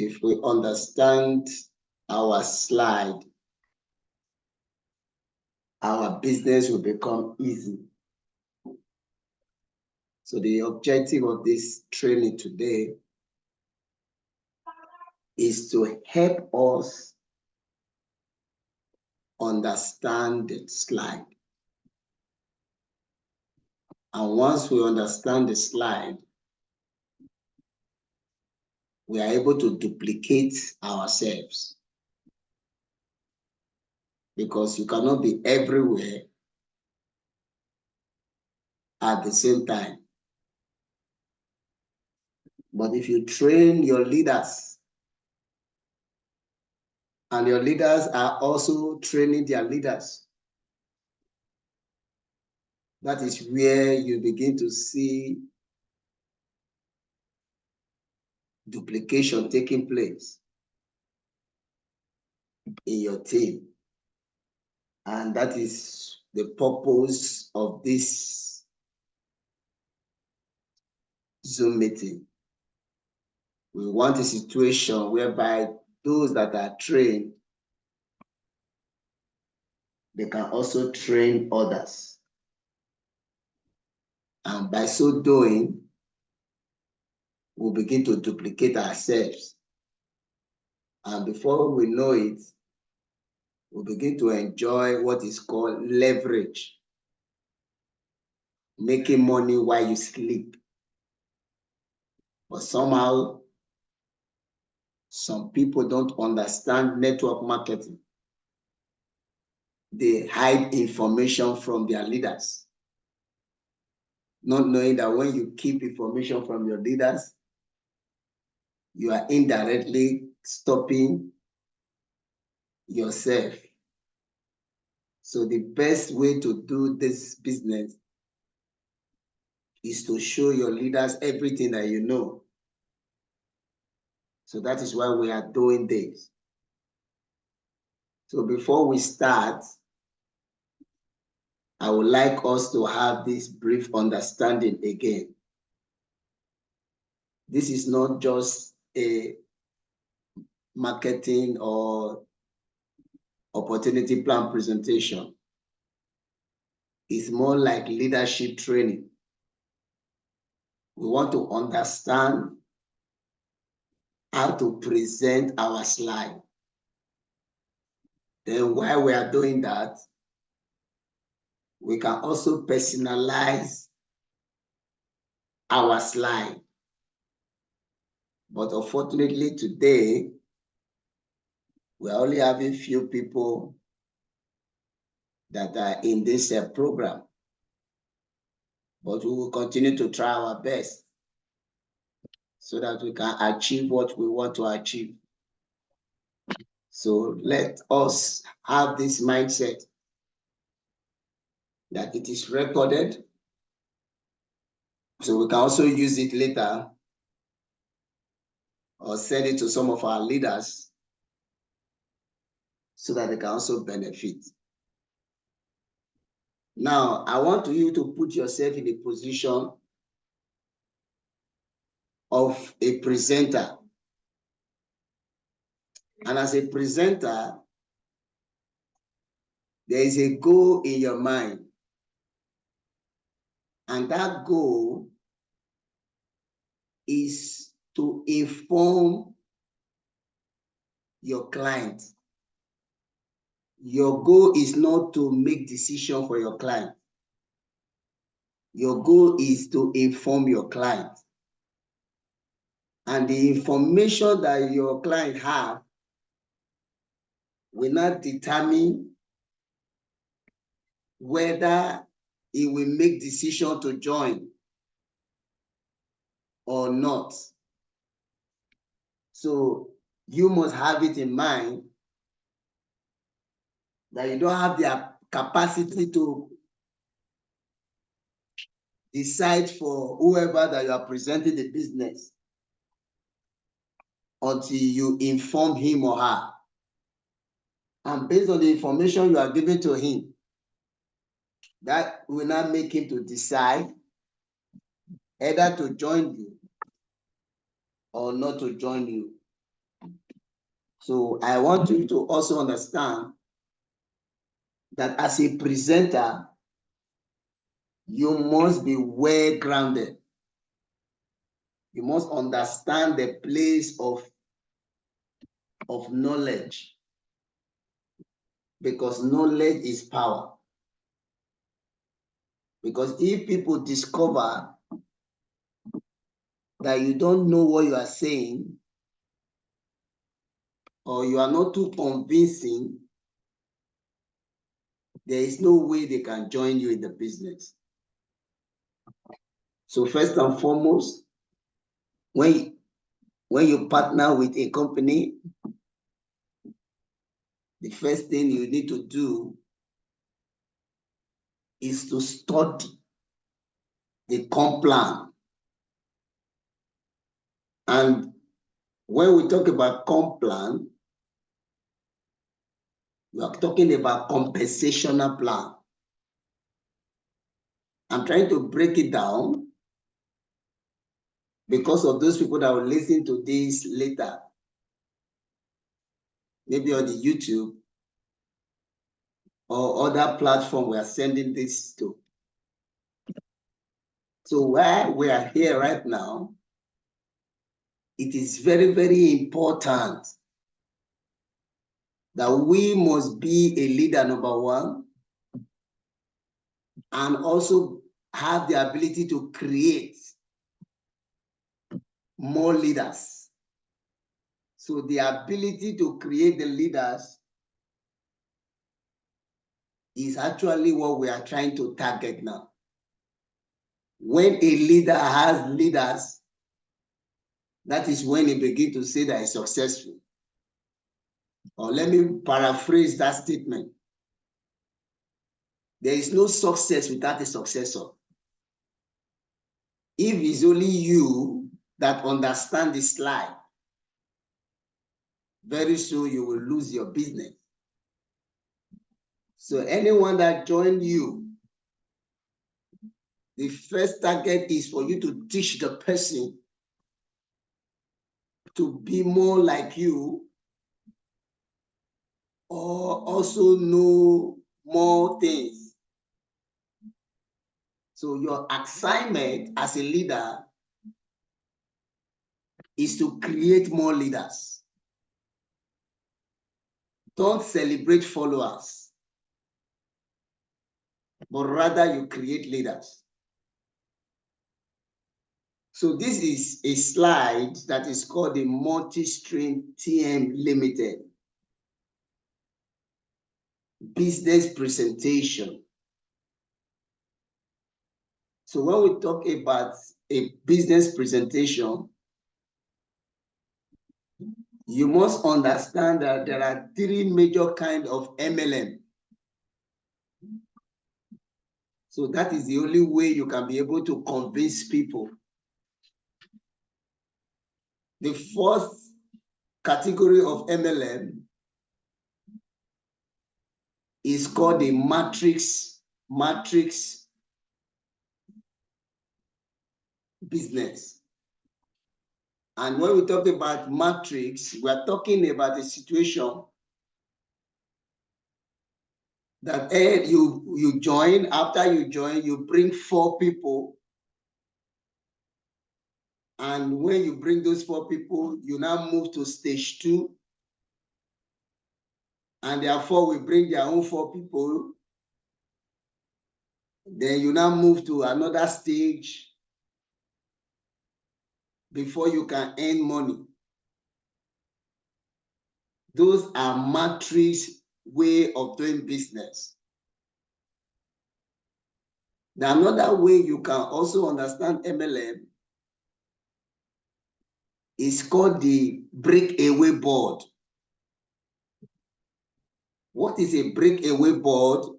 if we understand our slide, our business will become easy. So the objective of this training today is to help us understand the slide. And once we understand the slide, we are able to duplicate ourselves. Because you cannot be everywhere at the same time. But if you train your leaders, and your leaders are also training their leaders, that is where you begin to see duplication taking place in your team. And that is the purpose of this Zoom meeting. We want a situation whereby those that are trained, they can also train others. And by so doing, we'll begin to duplicate ourselves. And before we know it, we'll begin to enjoy what is called leverage, making money while you sleep. But somehow, some people don't understand network marketing. They hide information from their leaders, not knowing that when you keep information from your leaders, you are indirectly stopping yourself. So the best way to do this business is to show your leaders everything that you know. So that is why we are doing this. So before we start, I would like us to have this brief understanding again. This is not just a marketing or opportunity plan presentation. It's more like leadership training. We want to understand how to present our slide. Then while we are doing that, we can also personalize our slide. But unfortunately today, we're only having few people that are in this program. But we will continue to try our best so that we can achieve what we want to achieve. So let us have this mindset that it is recorded, so we can also use it later or send it to some of our leaders so that they can also benefit. Now, I want you to put yourself in the position of a presenter. And as a presenter, there is a goal in your mind. And that goal is to inform your client. Your goal is not to make decisions for your client. Your goal is to inform your client. And the information that your client has will not determine whether he will make decision to join or not. So you must have it in mind that you don't have the capacity to decide for whoever that you are presenting the business until you inform him or her. And based on the information you are giving to him, that will not make him to decide either to join you or not to join you. So I want you to also understand that as a presenter, you must be well grounded. You must understand the place of knowledge, because knowledge is power. Because if people discover that you don't know what you are saying, or you are not too convincing, there is no way they can join you in the business. So first and foremost, when you partner with a company, the first thing you need to do is to study the comp plan. And when we talk about comp plan, we are talking about compensational plan. I'm trying to break it down because of those people that will listen to this later, maybe on the YouTube or other platform we are sending this to. So while we are here right now, it is very, very important that we must be a leader, number one, and also have the ability to create more leaders. So the ability to create the leaders is actually what we are trying to target now. When a leader has leaders, that is when he begins to say that he's successful. Or let me paraphrase that statement. There is no success without a successor. If it's only you that understand this slide, very soon you will lose your business. So anyone that joined you, the first target is for you to teach the person to be more like you, or also know more things. So your assignment as a leader is to create more leaders. Don't celebrate followers, but rather you create leaders. So this is a slide that is called the Multistream TM Limited business presentation. So when we talk about a business presentation, you must understand that there are three major kinds of MLM. So that is the only way you can be able to convince people. The first category of MLM is called the matrix business. And when we talk about matrix, we are talking about a situation that you join. After you join, you bring 4 people. And when you bring those 4 people, you now move to stage 2. And therefore, we bring their own 4 people. Then you now move to another stage before you can earn money. Those are matrix way of doing business. Now, another way you can also understand MLM is called the breakaway board. What is a breakaway board?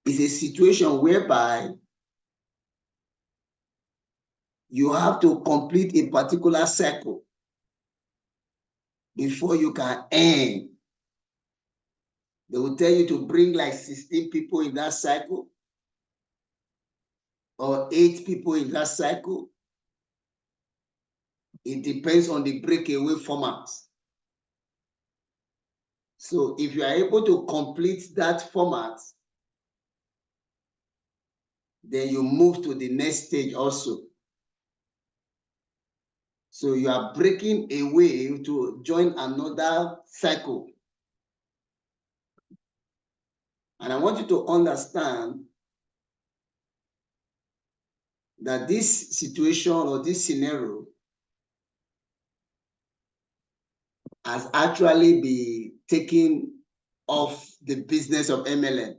It's a situation whereby you have to complete a particular cycle before you can earn. They will tell you to bring like 16 people in that cycle, or 8 people in that cycle. It depends on the breakaway format. So if you are able to complete that format, then you move to the next stage also. So you are breaking away to join another cycle. And I want you to understand that this situation or this scenario has actually been taken off the business of MLM.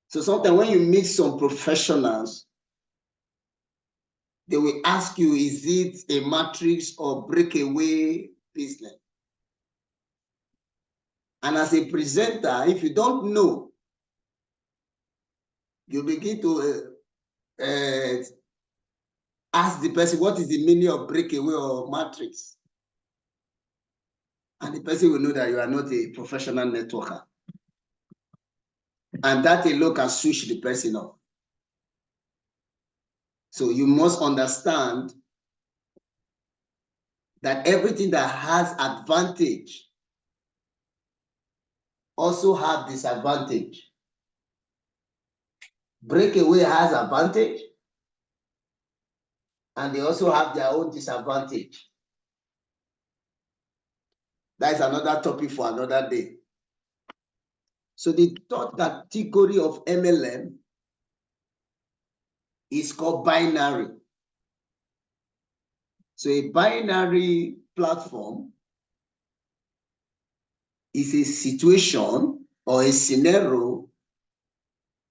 So sometimes when you meet some professionals, they will ask you, is it a matrix or breakaway business? And as a presenter, if you don't know, you begin to ask the person, what is the meaning of breakaway or matrix? And the person will know that you are not a professional networker. And that alone can switch the person off. So you must understand that everything that has advantage also have disadvantage. Breakaway has advantage, and they also have their own disadvantage. That is another topic for another day. So the third category of MLM is called binary. So a binary platform is a situation or a scenario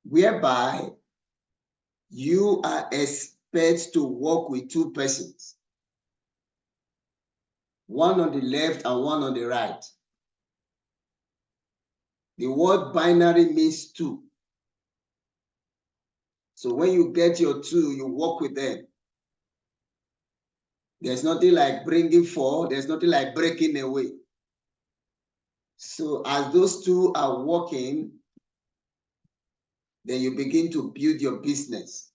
whereby you are expected to work with two persons, one on the left and one on the right. The word binary means two. So when you get your two, you work with them. There's nothing like bringing four. There's nothing like breaking away. So as those two are working, then you begin to build your business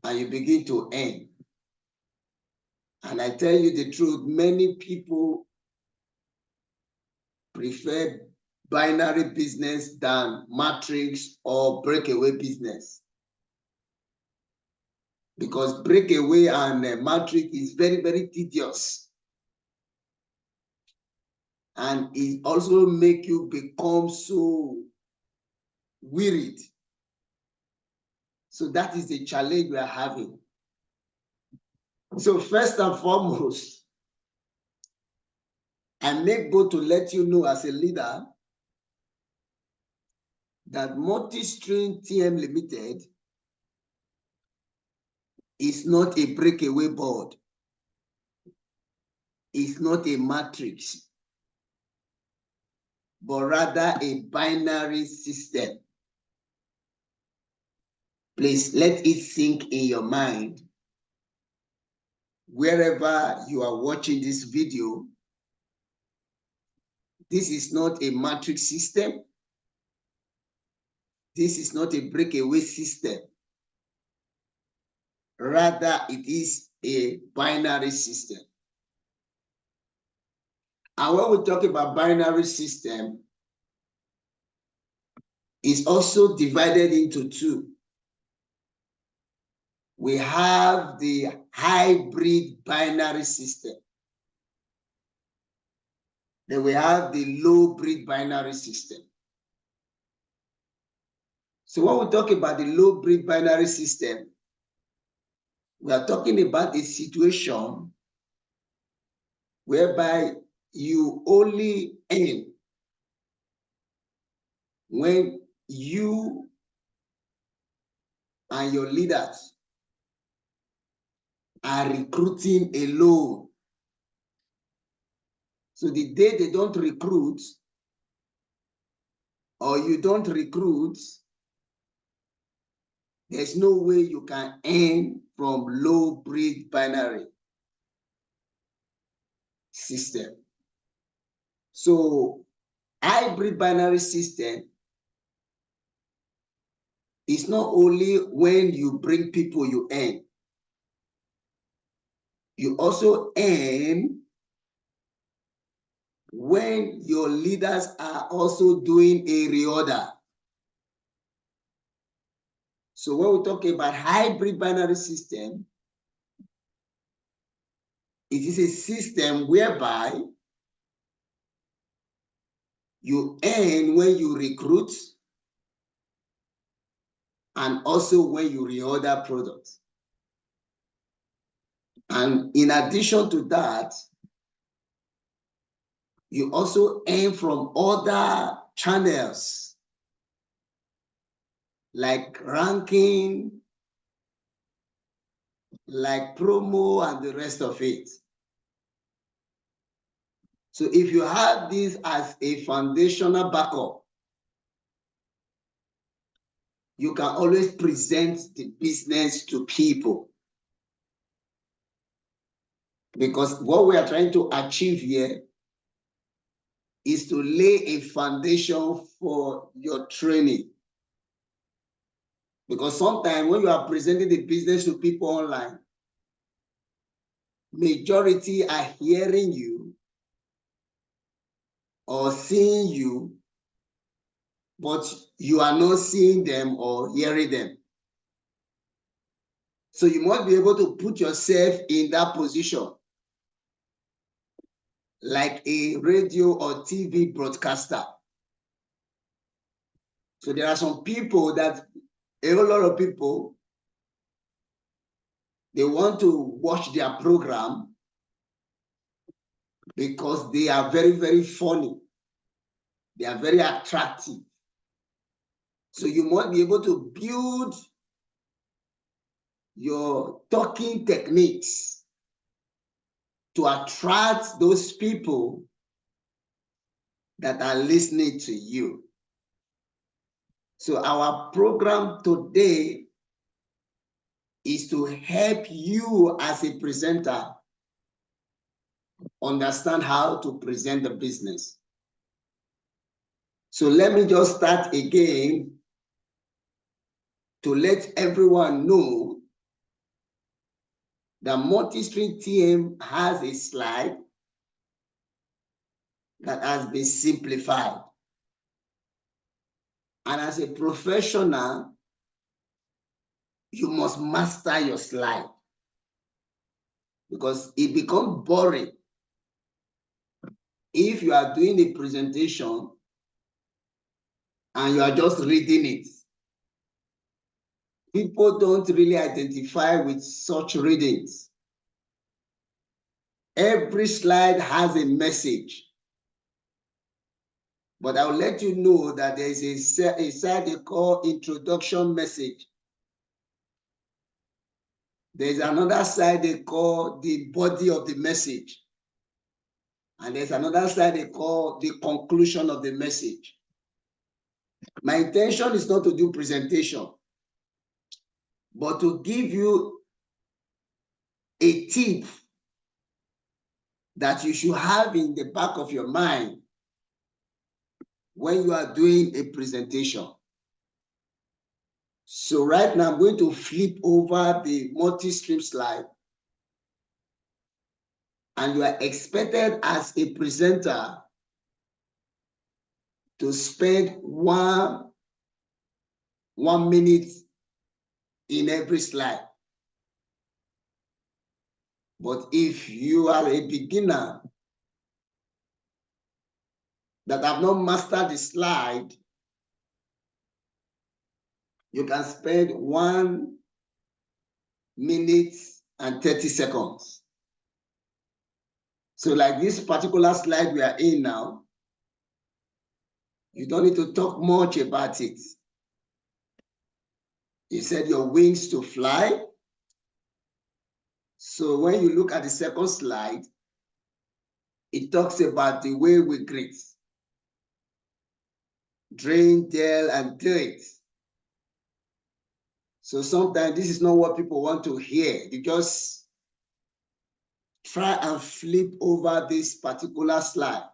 and you begin to earn. And I tell you the truth, many people prefer binary business than matrix or breakaway business. Because breakaway and matrix is very, very tedious. And it also make you become so wearied. So that is the challenge we are having. So first and foremost, I make bold to let you know as a leader that Multistream TM Limited is not a breakaway board. It's not a matrix, but rather a binary system. Please let it sink in your mind. Wherever you are watching this video, this is not a matrix system. This is not a breakaway system. Rather, it is a binary system. And when we talk about binary system, it's also divided into two. We have the hybrid binary system. Then we have the low breed binary system. So when we talk about the low breed binary system, we are talking about a situation whereby you only earn when you and your leaders are recruiting alone. So the day they don't recruit or you don't recruit, there's no way you can earn from low breed binary system. So hybrid binary system is not only when you bring people you earn, You also earn when your leaders are also doing a reorder. So when we talk about hybrid binary system, it is a system whereby you earn when you recruit and also when you reorder products. And in addition to that, you also earn from other channels like ranking, like promo, and the rest of it. So if you have this as a foundational backup, you can always present the business to people. Because what we are trying to achieve here is to lay a foundation for your training. Because sometimes when you are presenting the business to people online, majority are hearing you or seeing you, but you are not seeing them or hearing them. So you must be able to put yourself in that position, like a radio or TV broadcaster. So there are some people that, a whole lot of people, they want to watch their program because they are very, very funny. They are very attractive. So you must be able to build your talking techniques to attract those people that are listening to you. So our program today is to help you as a presenter understand how to present the business. So let me just start again to let everyone know that Multistream team has a slide that has been simplified. And as a professional, you must master your slide because it becomes boring if you are doing a presentation and you are just reading it. People don't really identify with such readings. Every slide has a message. But I'll let you know that there is a side they call introduction message. There's another side they call the body of the message. And there's another side they call the conclusion of the message. My intention is not to do presentation, but to give you a tip that you should have in the back of your mind when you are doing a presentation. So right now I'm going to flip over the multi-stream slide, and you are expected as a presenter to spend one minute in every slide. But if you are a beginner that have not mastered the slide, you can spend 1 minute and 30 seconds. So like this particular slide we are in now, you don't need to talk much about it. You said your wings to fly. So when you look at the second slide, it talks about the way we greet. Drain, tell, and do it. So sometimes this is not what people want to hear. You just try and flip over this particular slide.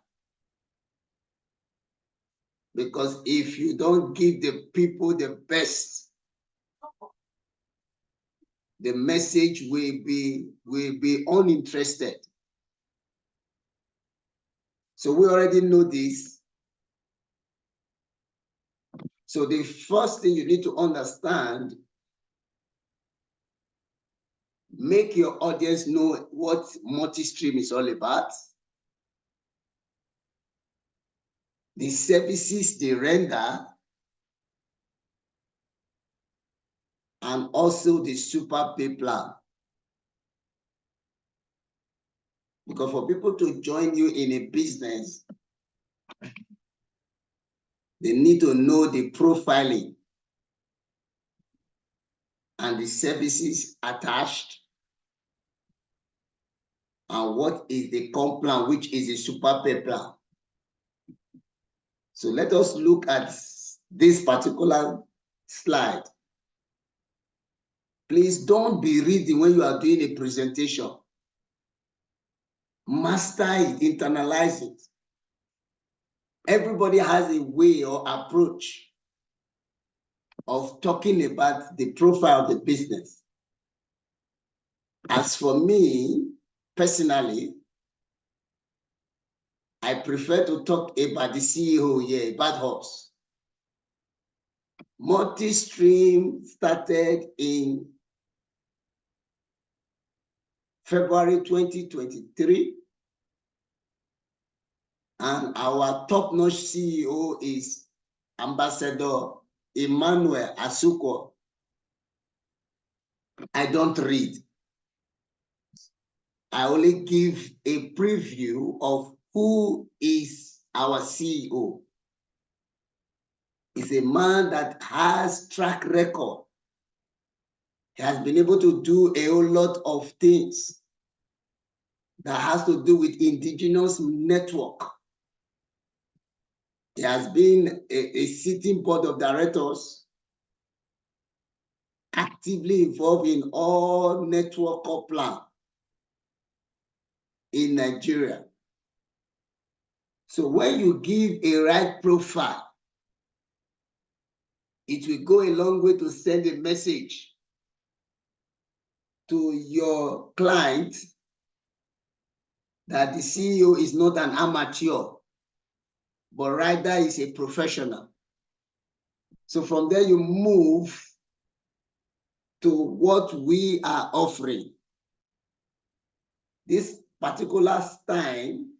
Because if you don't give the people the best, the message will be uninterested. So we already know this. So the first thing you need to understand, make your audience know what Multistream is all about, the services they render, and also the super pay plan. Because for people to join you in a business, they need to know the profiling and the services attached, and what is the comp plan, which is a super pay plan. So let us look at this particular slide. Please don't be reading when you are doing a presentation. Master it, internalize it. Everybody has a way or approach of talking about the profile of the business. As for me, personally, I prefer to talk about the CEO here, about us. Multistream started in February 2023, and our top-notch CEO is Ambassador Emmanuel Asuko. I don't read. I only give a preview of who is our CEO. He's a man that has track record. He has been able to do a whole lot of things that has to do with indigenous network. He has been a sitting board of directors, actively involved in all network plan in Nigeria. So when you give a right profile, it will go a long way to send a message to your client that the CEO is not an amateur, but rather is a professional. So from there, you move to what we are offering. This particular time,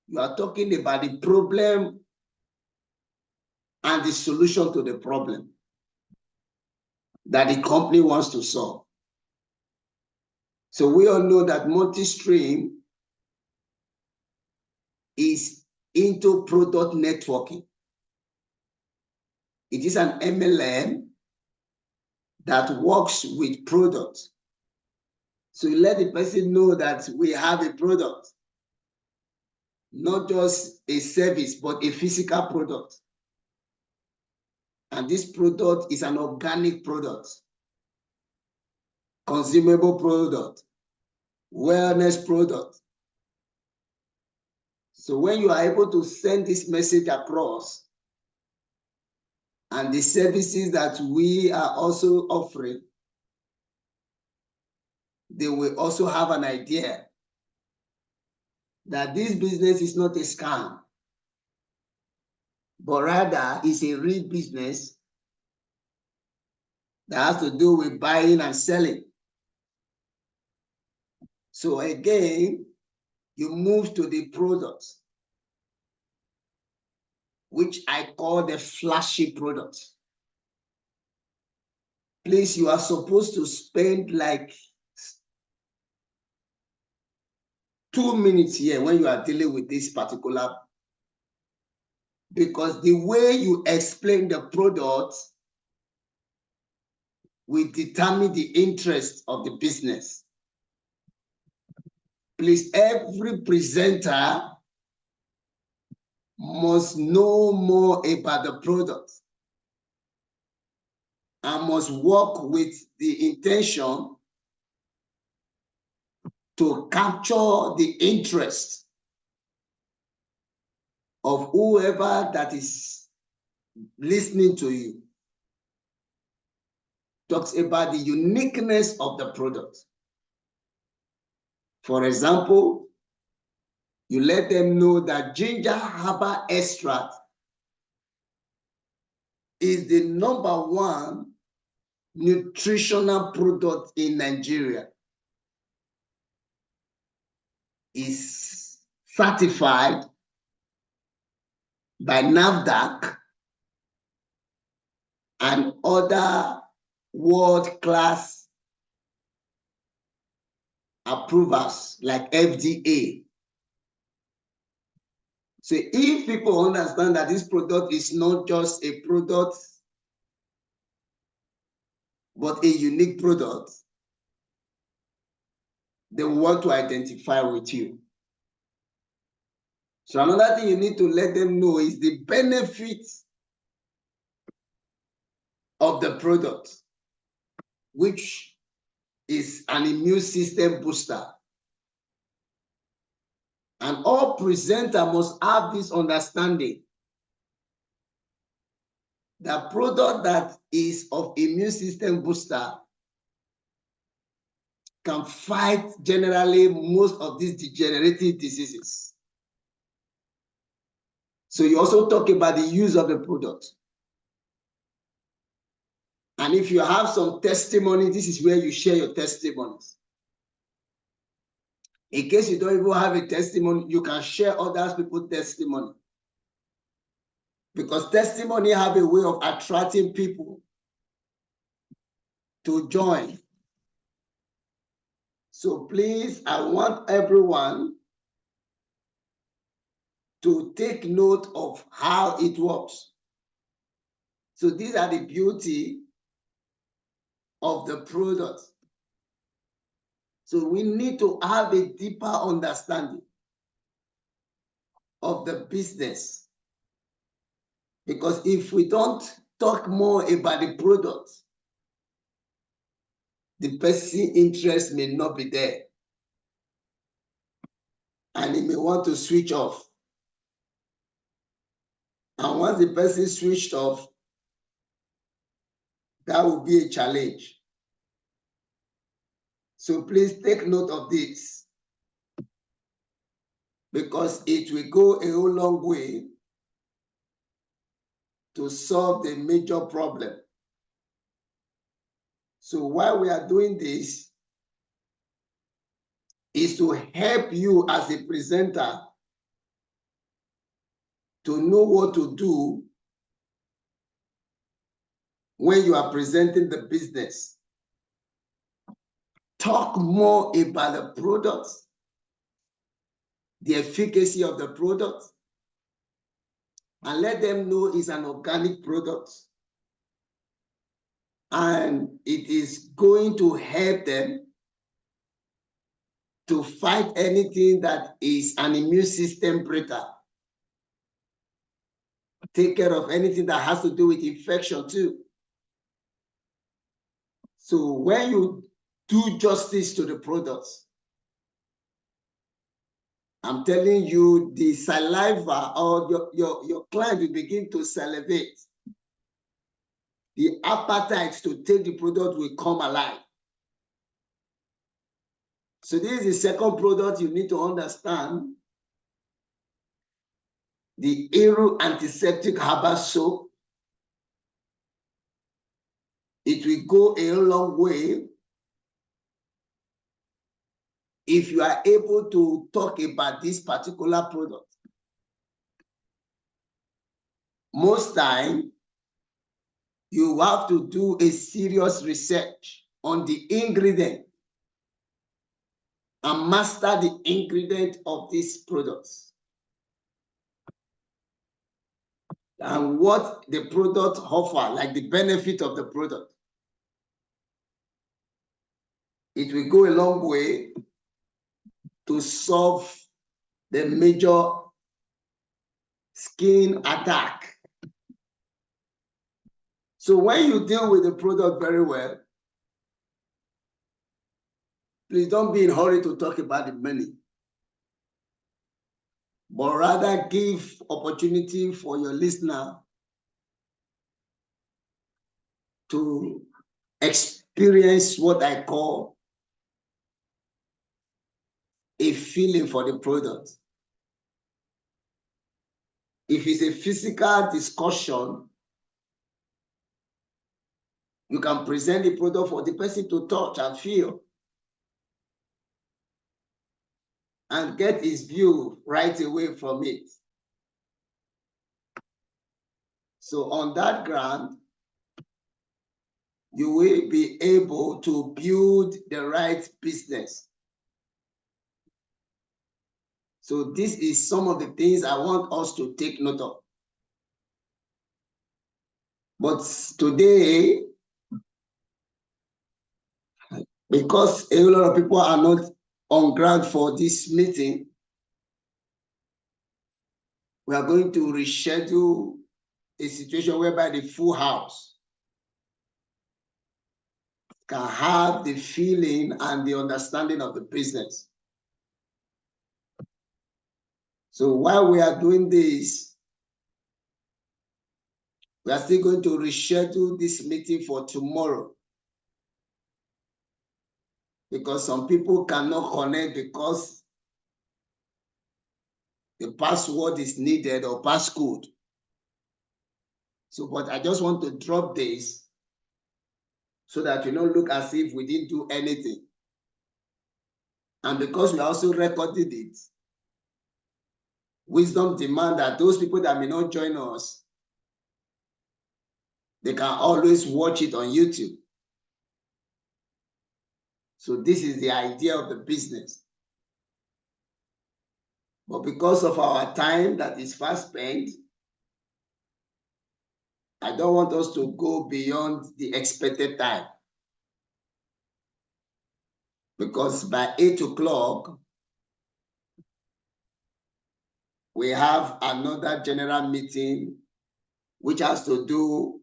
you are talking about the problem and the solution to the problem that the company wants to solve. So we all know that Multistream is into product networking. It is an MLM that works with products. So you let the person know that we have a product, not just a service, but a physical product. And this product is an organic product, consumable product, wellness product. So when you are able to send this message across, and the services that we are also offering, they will also have an idea that this business is not a scam, but rather is a real business that has to do with buying and selling. So again, you move to the products, which I call the flashy products. Please, you are supposed to spend like 2 minutes here when you are dealing with this particular, because the way you explain the product will determine the interest of the business. Please, every presenter must know more about the product and must work with the intention to capture the interest of whoever that is listening to you. talks about the uniqueness of the product. For example, you let them know that ginger herbal extract is the #1 nutritional product in Nigeria. Is certified by NAFDAC and other world-class approvers like FDA. So if people understand that this product is not just a product, but a unique product, they want to identify with you. So another thing you need to let them know is the benefits of the product, which is an immune system booster. And all presenter must have this understanding. The product that is of immune system booster can fight generally most of these degenerative diseases. So you also talk about the use of the product. And if you have some testimony, this is where you share your testimonies. In case you don't even have a testimony, you can share other people's testimony. Because testimony have a way of attracting people to join. So please, I want everyone to take note of how it works. So these are the beauty of the product. So we need to have a deeper understanding of the business. Because if we don't talk more about the product, the person's interest may not be there. And he may want to switch off. And once the person switched off, that will be a challenge. So please take note of this, because it will go a whole long way to solve the major problem. So while we are doing this, is to help you as a presenter to know what to do when you are presenting the business. Talk more about the products, the efficacy of the product, and let them know it's an organic product. And it is going to help them to fight anything that is an immune system breaker. Take care of anything that has to do with infection too. So when you do justice to the products, I'm telling you, the saliva or your client will begin to salivate. The appetite to take the product will come alive. So this is the second product you need to understand. The Aero Antiseptic Herbal Soap. It will go a long way if you are able to talk about this particular product. Most time, you have to do a serious research on the ingredient and master the ingredient of these products and what the product offer, like the benefit of the product. It will go a long way to solve the major skin attack. So when you deal with the product very well, please don't be in a hurry to talk about the money, but rather give opportunity for your listener to experience what I call a feeling for the product. If it's a physical discussion, you can present the product for the person to touch and feel and get his view right away from it. So on that ground, you will be able to build the right business. So this is some of the things I want us to take note of. But today, because a lot of people are not on ground for this meeting, we are going to reschedule a situation whereby the full house can have the feeling and the understanding of the business. So while we are doing this, we are still going to reschedule this meeting for tomorrow, because some people cannot connect because the password is needed or passcode. So, but I just want to drop this so that you don't look as if we didn't do anything. And because we also recorded it, wisdom demands that those people that may not join us, they can always watch it on YouTube. So this is the idea of the business. But because of our time that is fast spent, I don't want us to go beyond the expected time. Because by 8 o'clock, we have another general meeting which has to do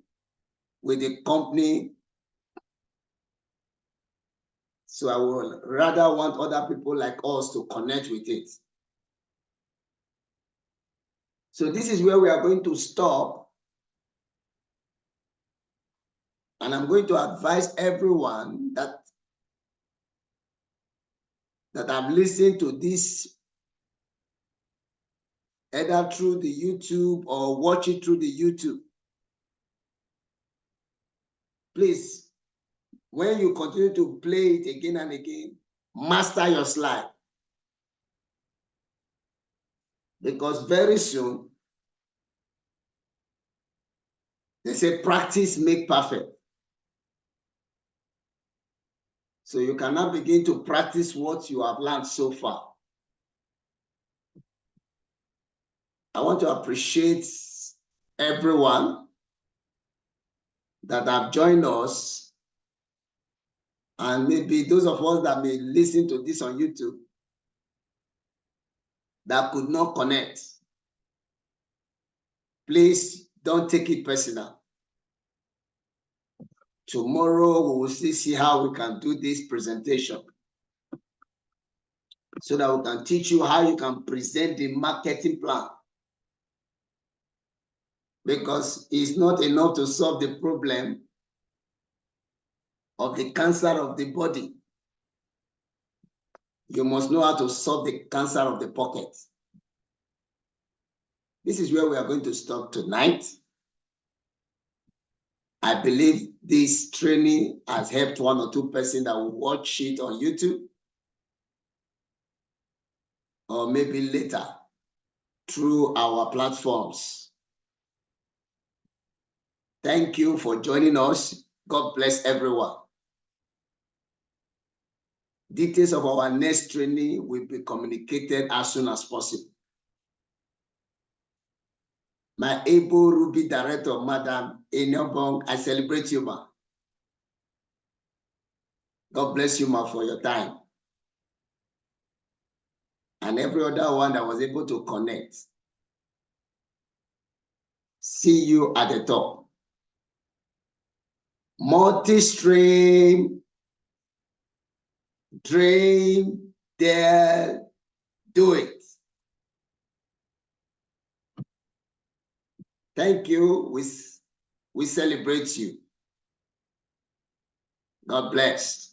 with the company. So I would rather want other people like us to connect with it. So this is where we are going to stop. And I'm going to advise everyone that I've listened to this either through the YouTube or watch it through the YouTube. Please, when you continue to play it again and again, master your slide. Because very soon, they say practice make perfect. So you cannot begin to practice what you have learned so far. I want to appreciate everyone that have joined us, and maybe those of us that may listen to this on YouTube that could not connect. Please don't take it personal. Tomorrow we will still see how we can do this presentation so that we can teach you how you can present the marketing plan. Because it's not enough to solve the problem of the cancer of the body. You must know how to solve the cancer of the pocket. This is where we are going to stop tonight. I believe this training has helped one or two persons that will watch it on YouTube, or maybe later through our platforms. Thank you for joining us. God bless everyone. Details of our next training will be communicated as soon as possible. My able Ruby director, Madam Enyobong, I celebrate you, ma. God bless you, ma, for your time. And every other one that was able to connect. See you at the top. Multistream, dream, dare, do it. Thank you. We celebrate you. God bless.